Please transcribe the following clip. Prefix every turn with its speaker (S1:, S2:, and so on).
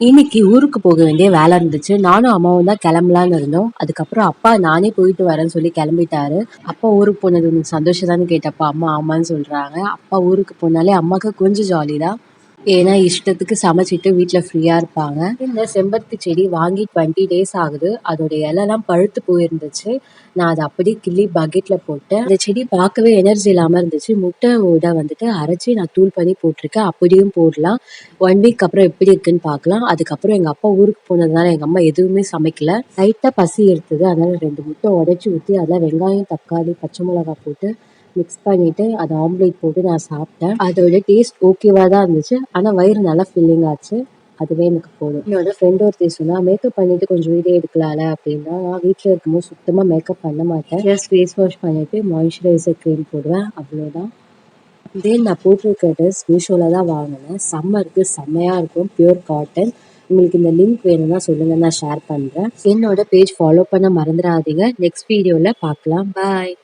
S1: இன்னைக்கு ஊருக்கு போக வேண்டிய வேலை இருந்துச்சு. நானும் அம்மாவும் தான் கிளம்பலான்னு இருந்தோம். அதுக்கப்புறம் அப்பா நானே போயிட்டு வரேன்னு சொல்லி கிளம்பிட்டாரு. அப்பா ஊருக்கு போனது உனக்கு சந்தோஷம் தானே கேட்டப்ப அம்மா ஆமான்னு சொல்றாங்க. அப்பா ஊருக்கு போனாலே அம்மாவுக்கு கொஞ்சம் ஜாலி தான். ஏன்னா இஷ்டத்துக்கு சமைச்சிட்டு வீட்ல ஃப்ரீயா இருப்பாங்க. இந்த செம்பருத்தி செடி வாங்கி 20 டேஸ் ஆகுது. அதோட இலைலாம் பழுத்து போயிருந்துச்சு. நான் அதை அப்படியே கிள்ளி பக்கெட்ல போட்டேன். அந்த செடி பார்க்கவே எனர்ஜி இல்லாம இருந்துச்சு. முட்டையோட வந்துட்டு அரைச்சி நான் தூள் பண்ணி போட்டிருக்கேன். அப்படியும் போடலாம். 1 வீக் அப்புறம் எப்படி இருக்குன்னு பார்க்கலாம். அதுக்கப்புறம் எங்க அப்பா ஊருக்கு போனதுனால எங்க அம்மா எதுவுமே சமைக்கல. லைட்டா பசி எடுத்தது. அதனால 2 முட்டை உடைச்சு ஊத்தி அதில் வெங்காயம், தக்காளி, பச்சை மிளகாய் போட்டு மிக்ஸ் பண்ணிட்டு அதை ஆம்லேட் போட்டு நான் சாப்பிட்டேன். அதோட டேஸ்ட் ஓகேவா தான் இருந்துச்சு. ஆனா வயிறு நல்லா ஃபில்லிங் ஆச்சு. அதுவே எனக்கு போதும். என்னோட ஃப்ரெண்ட் ஒருத்தி சொன்னா மேக்கப் பண்ணிட்டு கொஞ்சம் வீடியோ எடுக்கலாம்ல அப்படின்னா, நான் வீட்டில் இருக்கும்போது சுத்தமா மேக்கப் பண்ண மாட்டேன். ஜஸ்ட் ஃபேஸ் வாஷ் பண்ணிட்டு மாய்ஸ்சரைசர் க்ரீம் போடுவேன், அவ்வளோதான். இதே நான் போட்டிருக்க ட்ரெஸ் மீஷோல தான் வாங்கினேன். சம்மருக்கு செம்மையா இருக்கும், பியூர் காட்டன். உங்களுக்கு இந்த லிங்க் வேணும்னா சொல்லுங்க, நான் ஷேர் பண்றேன். என்னோட பேஜ் ஃபாலோ பண்ண மறந்துடாதீங்க. நெக்ஸ்ட் வீடியோல பார்க்கலாம். பாய்.